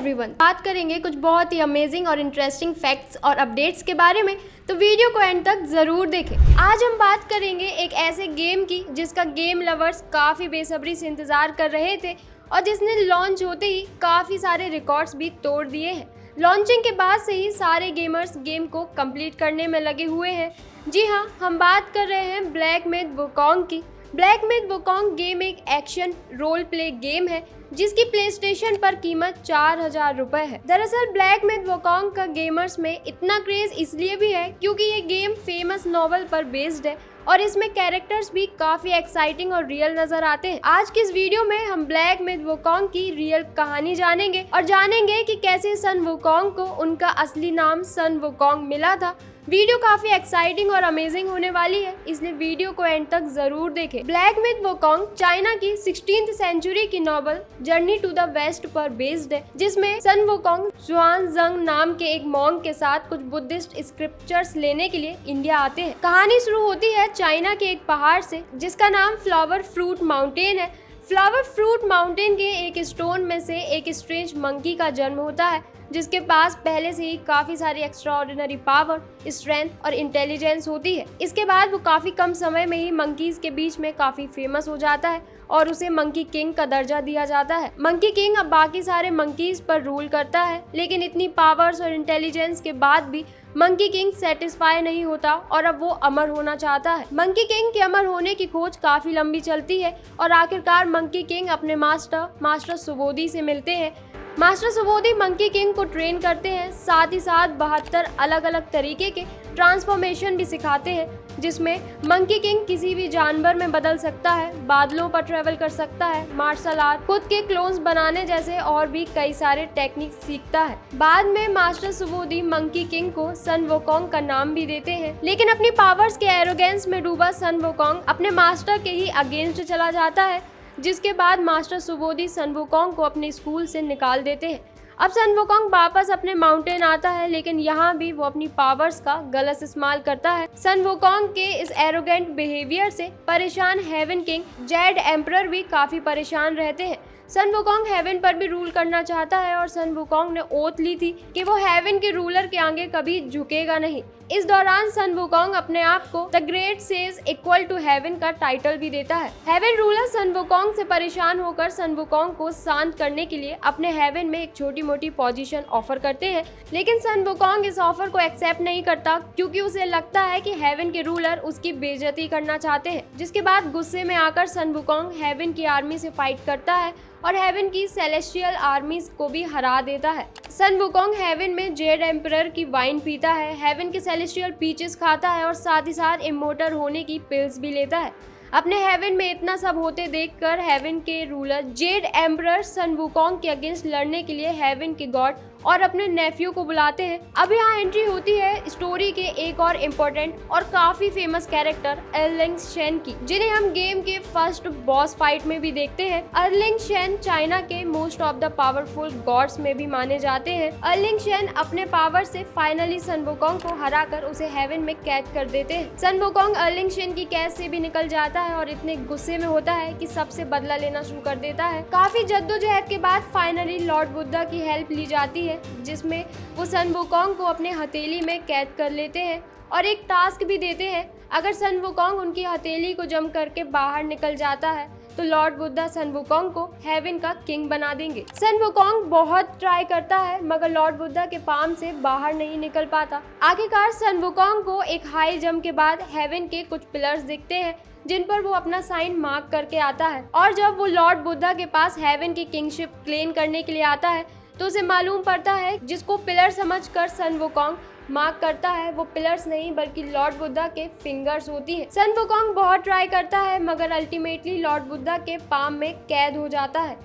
Everyone, बात करेंगे कुछ बहुत ही अमेजिंग और इंटरेस्टिंग फैक्ट्स और अपडेट्स के बारे में, तो वीडियो को एंड तक ज़रूर देखें। आज हम बात करेंगे एक ऐसे गेम की जिसका गेम लवर्स काफ़ी बेसब्री से इंतज़ार कर रहे थे और जिसने लॉन्च होते ही काफ़ी सारे रिकॉर्ड्स भी तोड़ दिए हैं। लॉन्चिंग के बाद से ही सारे गेमर्स गेम को कंप्लीट करने में लगे हुए हैं। जी हाँ, हम बात कर रहे हैं ब्लैक मिथ वुकोंग की। ब्लैक मिथ वुकोंग गेम एक एक्शन रोल प्ले गेम है जिसकी प्ले स्टेशन पर कीमत 4000 रुपए है। दरअसल ब्लैक मिथ वुकोंग का गेमर्स में इतना क्रेज इसलिए भी है क्योंकि ये गेम फेमस नॉवल पर बेस्ड है और इसमें कैरेक्टर्स भी काफी एक्साइटिंग और रियल नजर आते हैं। आज की इस वीडियो में हम ब्लैक मिथ वुकोंग की रियल कहानी जानेंगे और जानेंगे कि कैसे सन वुकोंग को उनका असली नाम सन वुकोंग मिला था। वीडियो काफी एक्साइटिंग और अमेजिंग होने वाली है, इसलिए वीडियो को एंड तक जरूर देखें। ब्लैक मिथ वुकोंग चाइना की 16th सेंचुरी की novel journey to the west पर बेस्ड है, जिसमें सन वुकोंग जुआनजंग नाम के एक मॉन्क के साथ कुछ बुद्धिस्ट स्क्रिप्चर्स लेने के लिए इंडिया आते हैं। कहानी शुरू होती है चाइना के एक पहाड़ से जिसका नाम फ्लावर फ्रूट माउंटेन है। फ्लावर फ्रूट माउंटेन के एक स्टोन में से एक स्ट्रेंज मंकी का जन्म होता है जिसके पास पहले से ही काफी सारी एक्स्ट्राऑर्डिनरी पावर, स्ट्रेंथ और इंटेलिजेंस होती है। इसके बाद वो काफी कम समय में ही मंकीज के बीच में काफी फेमस हो जाता है और उसे मंकी किंग का दर्जा दिया जाता है। मंकी किंग अब बाकी सारे मंकीज पर रूल करता है, लेकिन इतनी पावर्स और इंटेलिजेंस के बाद भी मंकी किंग सेटिस्फाई नहीं होता और अब वो अमर होना चाहता है। मंकी किंग के अमर होने की खोज काफी लंबी चलती है और आखिरकार मंकी किंग अपने मास्टर सुबोधी से मिलते हैं। मास्टर सुबोधी मंकी किंग को ट्रेन करते हैं, साथ ही साथ 72 अलग अलग तरीके के ट्रांसफॉर्मेशन भी सिखाते हैं, जिसमें मंकी किंग किसी भी जानवर में बदल सकता है, बादलों पर ट्रेवल कर सकता है, मार्शल आर्ट, खुद के क्लोन्स बनाने जैसे और भी कई सारे टेक्निक सीखता है। बाद में मास्टर सुबोधी मंकी किंग को सन वुकोंग का नाम भी देते हैं, लेकिन अपनी पावर्स के एरोगेंस में डूबा सन वुकोंग अपने मास्टर के ही अगेंस्ट चला जाता है, जिसके बाद मास्टर सुबोधी सन वुकोंग को अपने स्कूल से निकाल देते हैं। अब सन वुकोंग वापस अपने माउंटेन आता है, लेकिन यहाँ भी वो अपनी पावर्स का गलत इस्तेमाल करता है। सन वुकोंग के इस एरोगेंट बिहेवियर से परेशान हेवन किंग जेड एम्परर भी काफी परेशान रहते हैं। सन वुकोंग हेवन पर भी रूल करना चाहता है और सन वुकोंग ने ओथ ली थी कि वो हेवन के रूलर के आगे कभी झुकेगा नहीं। इस दौरान सन वुकोंग अपने आप को the great sage equal to heaven का टाइटल भी देता है। हेवन रूलर सन वुकोंग से परेशान होकर सन वुकोंग को शांत करने के लिए अपने हेवन में एक छोटी मोटी पोजीशन ऑफर करते हैं, लेकिन सन वुकोंग इस ऑफर को एक्सेप्ट नहीं करता क्योंकि उसे लगता है कि हेवन के रूलर उसकी बेइज्जती करना चाहते हैं। जिसके बाद गुस्से में आकर सन वुकोंग हेवन की आर्मी से फाइट करता है और हेवन की सेलेस्टियल आर्मीज को भी हरा देता है। सन वुकोंग हेवन में जेड एम्परर की वाइन पीता है, हेवन के सेलेस्टियल पीचेस खाता है और साथ ही साथ इमोर्टल होने की पिल्स भी लेता है। अपने हेवन में इतना सब होते देखकर हेवन के रूलर जेड एम्परर सन वुकोंग के अगेंस्ट लड़ने के लिए हेवन के गॉड और अपने नेफ्यू को बुलाते हैं। अब यहाँ एंट्री होती है स्टोरी के एक और इम्पोर्टेंट और काफी फेमस कैरेक्टर अर्लिंग शेन की, जिन्हें हम गेम के फर्स्ट बॉस फाइट में भी देखते हैं। अर्लिंग शेन चाइना के most of the powerful gods में भी माने जाते हैं। अर्लिंग शेन अपने पावर से फाइनली सन वुकोंग को हराकर उसे हेवन में कैद कर देते हैं। सन वुकोंग अर्लिंग शेन की कैद से भी निकल जाता है और इतने गुस्से में होता है कि सबसे बदला लेना शुरू कर देता है। काफी जद्दोजहद के बाद फाइनली लॉर्ड बुद्धा की हेल्प ली जाती है, जिसमें वो सन वुकोंग को अपने हथेली में कैद कर लेते हैं और एक टास्क भी देते हैं। अगर सन वुकोंग उनकी हथेली को जम करके बाहर निकल जाता है तो लॉर्ड बुद्धा सन वुकोंग को हेवन का किंग बना देंगे। सन वुकोंग बहुत ट्राई करता है मगर लॉर्ड बुद्धा के पाम से बाहर नहीं निकल पाता। आखिरकार सन वुकोंग को एक हाई जंप के बाद हेवन के कुछ पिलर्स दिखते हैं जिन पर वो अपना साइन मार्क करके आता है, और जब वो लॉर्ड बुद्धा के पास हेवन की किंगशिप क्लेम करने के लिए आता है तो उसे मालूम पड़ता है जिसको पिलर समझकर सन वुकोंग मार्क करता है वो पिलर्स नहीं बल्कि लॉर्ड बुद्धा के फिंगर्स होती है। सन वुकोंग बहुत ट्राई करता है मगर अल्टीमेटली लॉर्ड बुद्धा के पाम में कैद हो जाता है,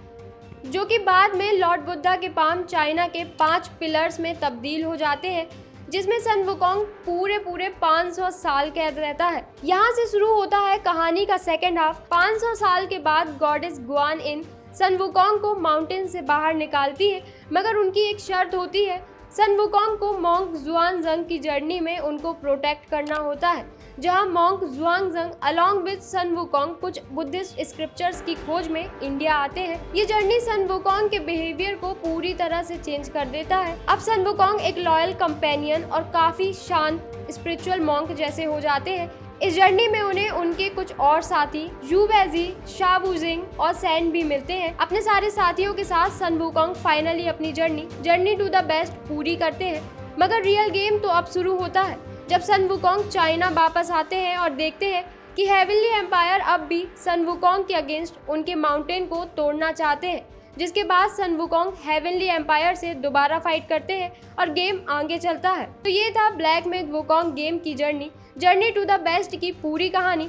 जो कि बाद में लॉर्ड बुद्धा के पाम चाइना के 5 पिलर्स में तब्दील हो जाते हैं, जिसमें सन वुकोंग पूरे 500 साल कैद रहता है। यहाँ से शुरू होता है कहानी का सेकेंड हाफ। 500 साल के बाद गॉडेस गुआन इन सन वुकोंग को माउंटेन से बाहर निकालती है, मगर उनकी एक शर्त होती है। सन वुकोंग को मॉन्क जुआनजंग की जर्नी में उनको प्रोटेक्ट करना होता है। जहां monk Xuanzang along with Sun Wukong कुछ बुद्धिस्ट स्क्रिप्चर्स की खोज में इंडिया आते हैं। ये जर्नी सन वुकोंग के बिहेवियर को पूरी तरह से चेंज कर देता है। अब सन वुकोंग एक लॉयल कंपेनियन और काफी शांत स्पिरिचुअल मॉन्क जैसे हो जाते हैं। इस जर्नी में उन्हें उनके कुछ और साथी यू वेजी, शा वुजिंग और सैन भी मिलते हैं। अपने सारे साथियों के साथ सन वुकोंग फाइनली अपनी जर्नी टू द बेस्ट पूरी करते हैं। मगर रियल गेम तो अब शुरू होता है, जब सन वुकोंग चाइना वापस आते हैं और देखते हैं कि हेवनली एम्पायर अब भी सन वुकोंग के अगेंस्ट उनके माउंटेन को तोड़ना चाहते हैं। जिसके बाद सन वुकोंग हेवनली एम्पायर से दोबारा फाइट करते हैं और गेम आगे चलता है। तो ये था ब्लैक मिथ वुकोंग गेम की जर्नी टू द बेस्ट की पूरी कहानी।